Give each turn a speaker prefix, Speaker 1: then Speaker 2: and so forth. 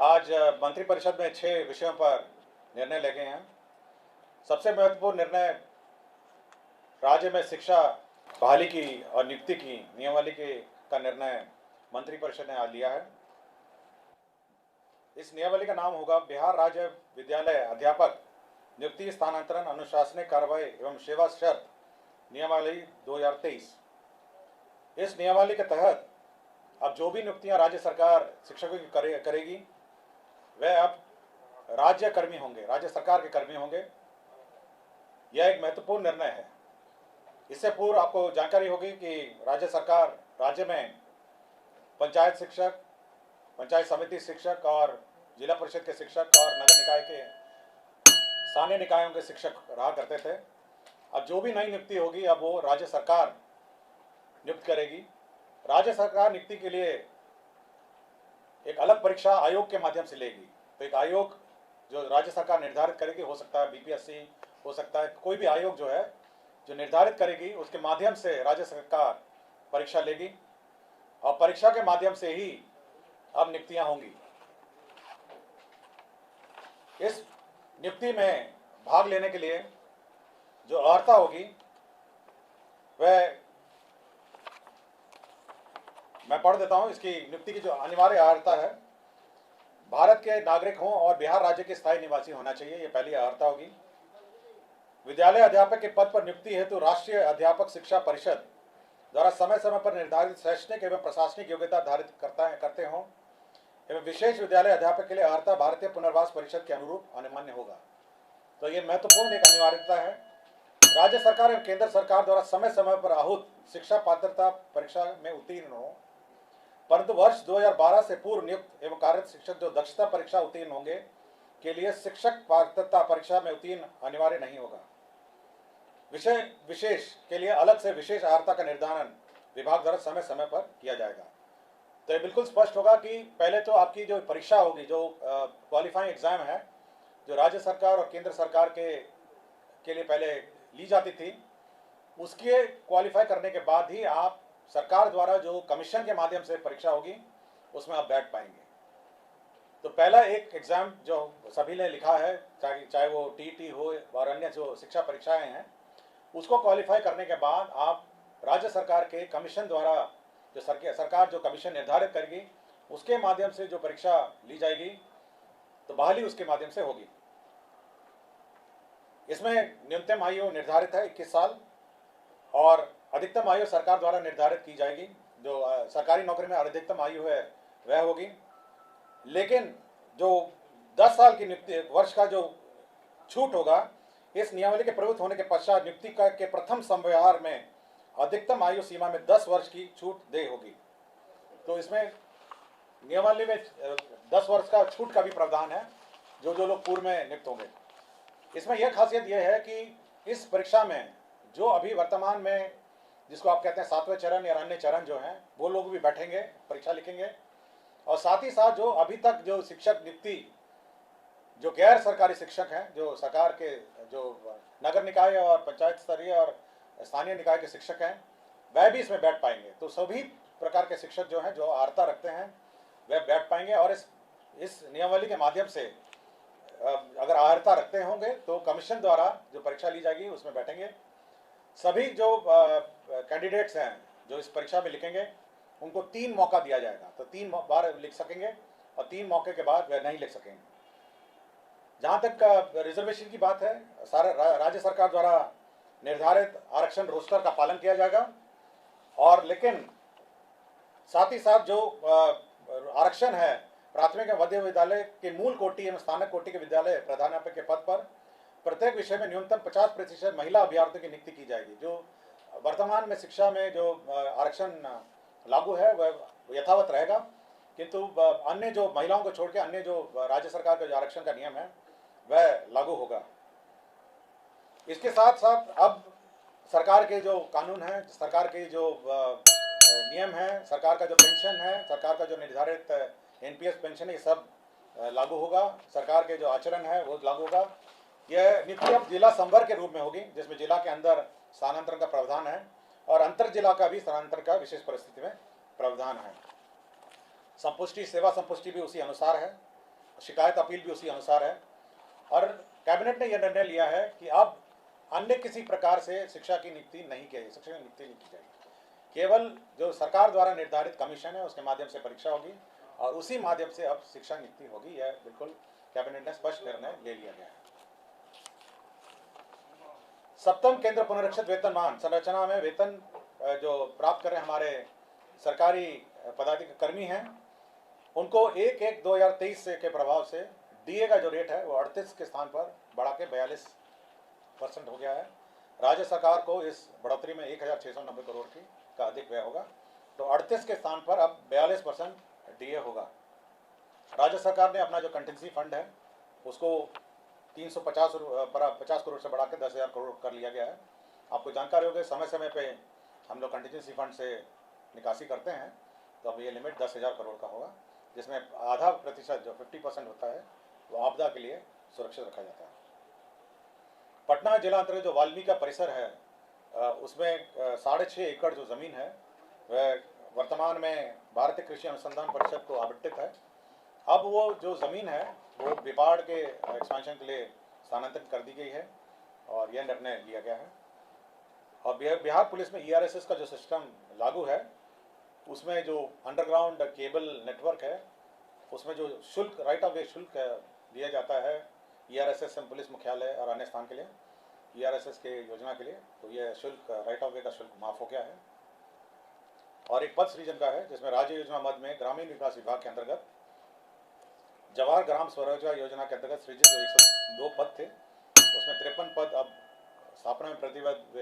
Speaker 1: आज मंत्रिपरिषद में 6 विषयों पर निर्णय ले गए हैं। सबसे महत्वपूर्ण निर्णय राज्य में शिक्षा बहाली की और नियुक्ति की नियमावली का निर्णय मंत्रिपरिषद ने आज लिया है। इस नियमावली का नाम होगा बिहार राज्य विद्यालय अध्यापक नियुक्ति, स्थानांतरण, अनुशासनिक कार्रवाई एवं सेवा शर्त नियमावली 2023। इस नियमावली के तहत अब जो भी नियुक्तियां राज्य सरकार शिक्षकों की करेगी वह अब राज्य कर्मी होंगे, राज्य सरकार के कर्मी होंगे। यह एक महत्वपूर्ण निर्णय है। इससे पूर्व आपको जानकारी होगी कि राज्य सरकार राज्य में पंचायत शिक्षक, पंचायत समिति शिक्षक और जिला परिषद के शिक्षक और नगर निकाय के स्थानीय निकायों के शिक्षक रहा करते थे। अब जो भी नई नियुक्ति होगी अब वो राज्य सरकार नियुक्त करेगी। राज्य सरकार नियुक्ति के लिए एक अलग परीक्षा आयोग के माध्यम से लेगी। तो एक आयोग जो राज्य सरकार निर्धारित करेगी, हो सकता है बीपीएससी, हो सकता है कोई भी आयोग जो है जो निर्धारित करेगी, उसके माध्यम से राज्य सरकार परीक्षा लेगी और परीक्षा के माध्यम से ही अब नियुक्तियां होंगी। इस नियुक्ति में भाग लेने के लिए जो अर्हता होगी वह मैं पढ़ देता हूं। इसकी नियुक्ति की जो अनिवार्य अर्हता है, भारत के नागरिक हों और बिहार राज्य के स्थायी निवासी होना चाहिए, ये पहली अर्हता होगी। विद्यालय अध्यापक के पद पर नियुक्ति हेतु राष्ट्रीय अध्यापक शिक्षा परिषद द्वारा समय समय पर निर्धारित शैक्षणिक एवं प्रशासनिक योग्यता धारित करते हों एवं विशेष विद्यालय अध्यापक के लिए अर्हता भारतीय पुनर्वास परिषद के अनुरूप अनिमान्य होगा। तो ये महत्वपूर्ण एक अनिवार्यता है। राज्य सरकार एवं केंद्र सरकार द्वारा समय समय पर आहूत शिक्षा पात्रता परीक्षा में उत्तीर्ण हो, परंतु वर्ष 2012 से पूर्व नियुक्त एवं कार्यरत शिक्षक जो दक्षता परीक्षा उत्तीर्ण होंगे के लिए शिक्षक पात्रता परीक्षा में उत्तीर्ण अनिवार्य नहीं होगा। विषय विशेष के लिए अलग से विशेष अर्हता का निर्धारण विभाग द्वारा समय समय पर किया जाएगा। तो ये बिल्कुल स्पष्ट होगा कि पहले तो आपकी जो परीक्षा होगी, जो क्वालिफाइंग एग्जाम है, जो राज्य सरकार और केंद्र सरकार के लिए पहले ली जाती थी, उसके क्वालिफाई करने के बाद ही आप सरकार द्वारा जो कमीशन के माध्यम से परीक्षा होगी उसमें आप बैठ पाएंगे। तो पहला एक एग्जाम जो सभी ने लिखा है, चाहे वो टीटी हो और अन्य जो शिक्षा परीक्षाएं हैं, उसको क्वालिफाई करने के बाद आप राज्य सरकार के कमीशन द्वारा जो सरकार जो कमीशन निर्धारित करेगी उसके माध्यम से जो परीक्षा ली जाएगी तो बहाली उसके माध्यम से होगी। इसमें न्यूनतम आयु निर्धारित है 21 साल और अधिकतम आयु सरकार द्वारा निर्धारित की जाएगी। जो सरकारी नौकरी में अधिकतम आयु है वह होगी, लेकिन जो 10 साल की नियुक्ति वर्ष का जो छूट होगा, इस नियमावली के प्रवृत्त होने के पश्चात नियुक्ति के प्रथम संव्यवहार में अधिकतम आयु सीमा में 10 वर्ष की छूट दे होगी। तो इसमें नियमावली में 10 वर्ष का छूट का भी प्रावधान है जो लोग पूर्व में नियुक्त होंगे। इसमें यह खासियत यह है कि इस परीक्षा में जो अभी वर्तमान में जिसको आप कहते हैं 7वें चरण या अन्य चरण जो हैं, वो लोग भी बैठेंगे, परीक्षा लिखेंगे। और साथ ही साथ जो अभी तक जो शिक्षक नियुक्ति जो गैर सरकारी शिक्षक हैं, जो सरकार के जो नगर निकाय और पंचायत स्तरीय और स्थानीय निकाय के शिक्षक हैं, वह भी इसमें बैठ पाएंगे। तो सभी प्रकार के शिक्षक जो हैं, जो अर्हता रखते हैं, वह बैठ पाएंगे और इस नियमावली के माध्यम से अगर अर्हता रखते होंगे तो कमीशन द्वारा जो परीक्षा ली जाएगी उसमें बैठेंगे। सभी जो कैंडिडेट्स हैं जो इस परीक्षा में लिखेंगे उनको 3 मौका दिया जाएगा। तो 3 बार लिख सकेंगे और 3 मौके के बाद वह नहीं लिख सकेंगे। जहाँ तक रिजर्वेशन की बात है, सारा राज्य सरकार द्वारा निर्धारित आरक्षण रोस्टर का पालन किया जाएगा और लेकिन साथ ही साथ जो आरक्षण है प्राथमिक एवं मध्य विद्यालय के मूल कोटि एवं स्थानक कोटि के विद्यालय प्रधानाध्यापक के पद पर प्रत्येक विषय में न्यूनतम 50% महिला अभ्यर्थियों की नियुक्ति की जाएगी। जो वर्तमान में शिक्षा में जो आरक्षण लागू है वह यथावत रहेगा, किंतु अन्य जो महिलाओं को छोड़ के अन्य जो राज्य सरकार का जो आरक्षण का नियम है वह लागू होगा। इसके साथ साथ अब सरकार के जो कानून है, सरकार के जो नियम है, सरकार का जो पेंशन है, सरकार का जो निर्धारित एनपीएस पेंशन है, ये सब लागू होगा। सरकार के जो आचरण है वो लागू होगा। यह नियुक्ति अब जिला संवर्ग के रूप में होगी, जिसमें जिला के अंदर स्थानांतरण का प्रावधान है और अंतर जिला का भी स्थानांतरण का विशेष परिस्थिति में प्रावधान है। संपुष्टि, सेवा संपुष्टि भी उसी अनुसार है। शिकायत अपील भी उसी अनुसार है। और कैबिनेट ने यह निर्णय लिया है कि अब अन्य किसी प्रकार से शिक्षा की नियुक्ति नहीं की जाएगी, शिक्षक की नियुक्ति नहीं की जाएगी। केवल जो सरकार द्वारा निर्धारित कमीशन है उसके माध्यम से परीक्षा होगी और उसी माध्यम से अब शिक्षा नियुक्ति होगी। यह बिल्कुल कैबिनेट ने स्पष्ट निर्णय ले लिया गया है। सप्तम केंद्र पुनरीक्षित वेतनमान संरचना में वेतन जो प्राप्त कर रहे हमारे सरकारी पदाधिकारी कर्मी हैं, उनको 1/1/2023 से के प्रभाव से डीए का जो रेट है वो 38 के स्थान पर बढ़ा के 42% हो गया है। राज्य सरकार को इस बढ़ोतरी में 1690 करोड़ की का अधिक व्यय होगा, तो 38 के स्थान पर अब 42% डीए होगा। राज्य सरकार ने अपना जो कंटिजेंसी फंड है उसको 350 करोड़ से बढ़ा के 10,000 करोड़ कर लिया गया है। आपको जानकारी होगी समय समय पे हम लोग कंटिजेंसी फंड से निकासी करते हैं, तो अब ये लिमिट 10,000 करोड़ का होगा, जिसमें आधा प्रतिशत जो 50% होता है वो आपदा के लिए सुरक्षित रखा जाता है। पटना जिला अंतर्गत जो वाल्मीकि का परिसर है उसमें 6.5 एकड़ जो ज़मीन है वह वर्तमान में भारतीय कृषि अनुसंधान परिषद को आवंटित है। अब वो जो ज़मीन है वो बिपाड़ के एक्सपेंशन के लिए स्थानांतरित कर दी गई है और यह निर्णय लिया गया है। और बिहार पुलिस में ERSS का जो सिस्टम लागू है उसमें जो अंडरग्राउंड केबल नेटवर्क है उसमें जो शुल्क राइट ऑफ वे शुल्क दिया जाता है ERSS पुलिस मुख्यालय और अन्य स्थान के लिए ERSS के योजना के लिए, तो यह शुल्क राइट ऑफ वे का शुल्क माफ़ हो गया है। और एक पद सृजन का है जिसमें राज्य योजना मद में ग्रामीण विकास विभाग के अंतर्गत जवाहर ग्राम स्वरोजगार योजना के अंतर्गत सृजित जो 102 पद थे उसमें 53 पद अब स्थापना में प्रतिबद्ध